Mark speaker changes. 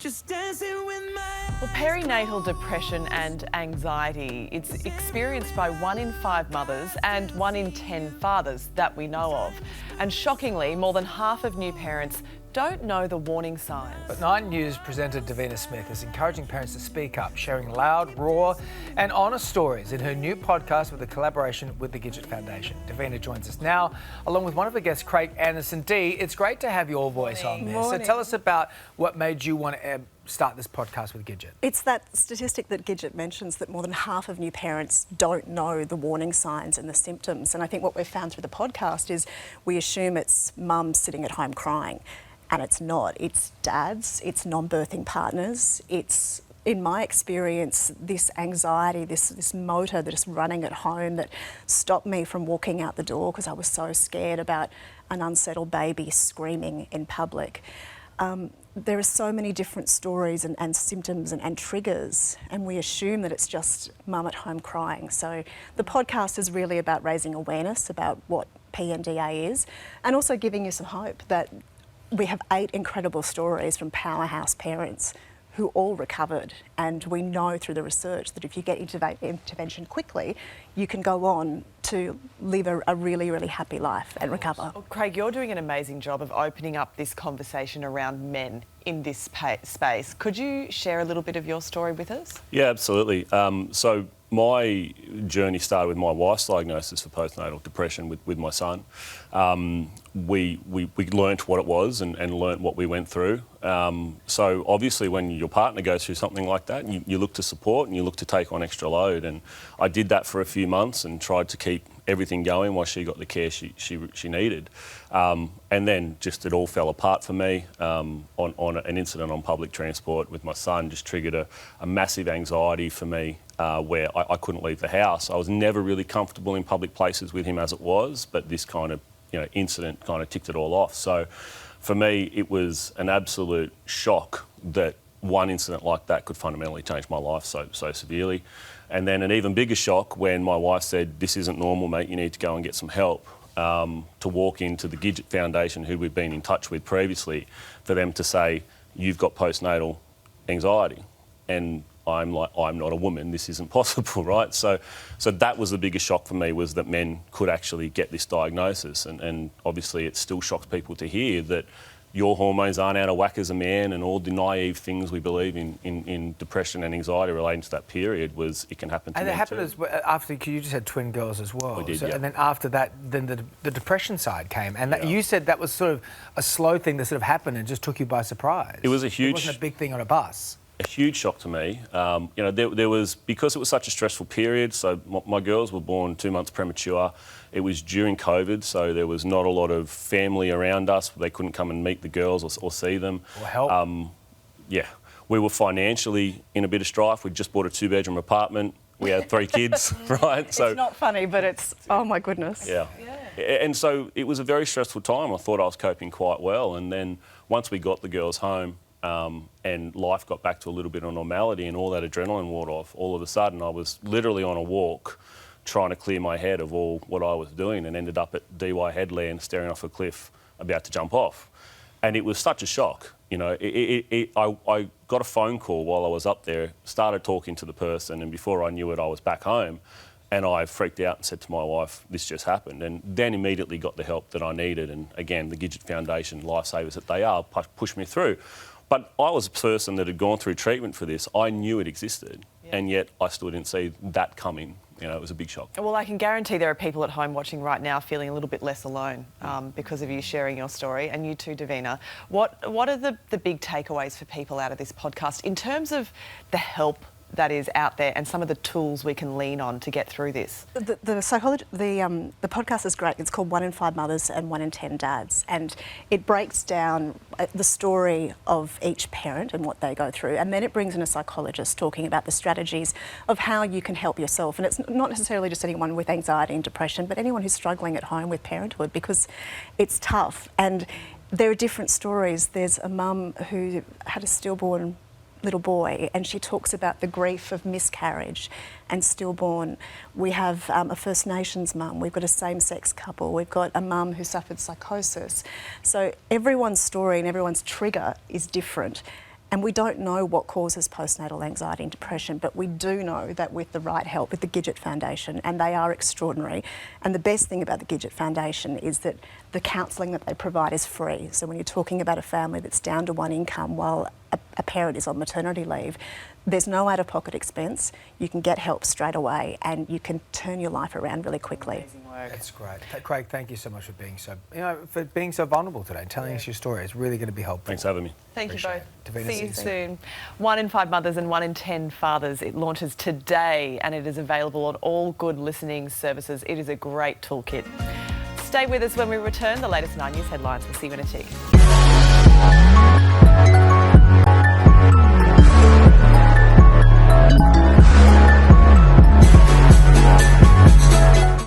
Speaker 1: just dancing with my...
Speaker 2: Well, perinatal depression and anxiety, it's experienced by 1 in 5 mothers and 1 in 10 fathers that we know of. And shockingly, more than half of new parents don't know the warning signs.
Speaker 3: But 9 News presenter Davina Smith is encouraging parents to speak up, sharing loud, raw and honest stories in her new podcast with a collaboration with the Gidget Foundation. Davina joins us now, along with one of her guests, Craig Anderson. Dee, it's great to have your voice on this. So tell us about what made you want to start this podcast with Gidget.
Speaker 4: It's that statistic that Gidget mentions that more than half of new parents don't know the warning signs and the symptoms. And I think what we've found through the podcast is we assume it's mums sitting at home crying. And it's not. It's dads, it's non-birthing partners, it's, in my experience, this anxiety, this motor that is running at home that stopped me from walking out the door because I was so scared about an unsettled baby screaming in public. There are so many different stories and symptoms and triggers, and we assume that it's just mum at home crying. So the podcast is really about raising awareness about what PNDA is and also giving you some hope that we have 8 incredible stories from powerhouse parents who all recovered, and we know through the research that if you get intervention quickly, you can go on to live a really, really happy life and recover.
Speaker 2: Well, Craig, you're doing an amazing job of opening up this conversation around men in this space. Could you share a little bit of your story with us?
Speaker 5: Yeah, absolutely. So my journey started with my wife's diagnosis for postnatal depression with my son. We learnt what it was and learnt what we went through. So obviously when your partner goes through something like that, you look to support and you look to take on extra load. And I did that for a few months and tried to keep everything going while she got the care she needed. And then just it all fell apart for me. On an incident on public transport with my son just triggered a massive anxiety for me where I couldn't leave the house. I was never really comfortable in public places with him as it was, but this kind of incident kind of ticked it all off. So for me, it was an absolute shock that one incident like that could fundamentally change my life so severely. And then an even bigger shock when my wife said, "This isn't normal, mate, you need to go and get some help." To walk into the Gidget Foundation, who we've been in touch with previously, for them to say, "You've got postnatal anxiety." And I'm like, I'm not a woman, this isn't possible, right? So that was the biggest shock for me, was that men could actually get this diagnosis. And obviously it still shocks people to hear that your hormones aren't out of whack as a man, and all the naive things we believe in depression and anxiety relating to that period was it can happen to men.
Speaker 3: And it happened
Speaker 5: too.
Speaker 3: after, you just had twin girls as well.
Speaker 5: We did,
Speaker 3: so,
Speaker 5: yeah.
Speaker 3: And then after that, then the depression side came. And that, you said that was sort of a slow thing that sort of happened and just took you by surprise.
Speaker 5: It was a huge...
Speaker 3: It wasn't a big thing on a bus.
Speaker 5: A huge shock to me. There was, because it was such a stressful period, so my girls were born 2 months premature. It was during COVID, so there was not a lot of family around us. They couldn't come and meet the girls or see them.
Speaker 3: Or help.
Speaker 5: Yeah. We were financially in a bit of strife. We'd just bought a 2-bedroom apartment. We had 3 kids, right?
Speaker 4: So it's not funny, but it's, oh my goodness.
Speaker 5: Yeah. And so it was a very stressful time. I thought I was coping quite well. And then once we got the girls home, and life got back to a little bit of normality and all that adrenaline wore off, all of a sudden I was literally on a walk trying to clear my head of all what I was doing, and ended up at DY Headland staring off a cliff about to jump off. And it was such a shock. I got a phone call while I was up there, started talking to the person, and before I knew it I was back home, and I freaked out and said to my wife, "This just happened." And then immediately got the help that I needed, and again the Gidget Foundation, lifesavers that they are, pushed me through. But I was a person that had gone through treatment for this. I knew it existed, and yet I still didn't see that coming. It was a big shock.
Speaker 2: Well, I can guarantee there are people at home watching right now feeling a little bit less alone because of you sharing your story, and you too, Davina. What are the big takeaways for people out of this podcast in terms of the help that is out there and some of the tools we can lean on to get through this?
Speaker 4: The podcast is great. It's called 1 in 5 Mothers and 1 in 10 Dads, and it breaks down the story of each parent and what they go through, and then it brings in a psychologist talking about the strategies of how you can help yourself. And it's not necessarily just anyone with anxiety and depression, but anyone who's struggling at home with parenthood, because it's tough. And there are different stories. There's a mum who had a stillborn little boy, and she talks about the grief of miscarriage and stillborn. We have a First Nations mum, we've got a same-sex couple, we've got a mum who suffered psychosis. So everyone's story and everyone's trigger is different. And we don't know what causes postnatal anxiety and depression, but we do know that with the right help, with the Gidget Foundation, and they are extraordinary. And the best thing about the Gidget Foundation is that the counselling that they provide is free. So when you're talking about a family that's down to one income while a parent is on maternity leave, there's no out-of-pocket expense. You can get help straight away and you can turn your life around really quickly.
Speaker 2: Amazing work.
Speaker 3: That's great. Craig, thank you so much for being so vulnerable today and telling us your story. It's really going to be helpful.
Speaker 5: Thanks for having me.
Speaker 2: Thank you
Speaker 3: Appreciate
Speaker 2: both.
Speaker 3: it. Davina,
Speaker 2: See you soon. 1 in 5 mothers and 1 in 10 fathers. It launches today and it is available on all good listening services. It is a great toolkit. Stay with us when we return. The latest 9 News headlines. We'll see you in a tick.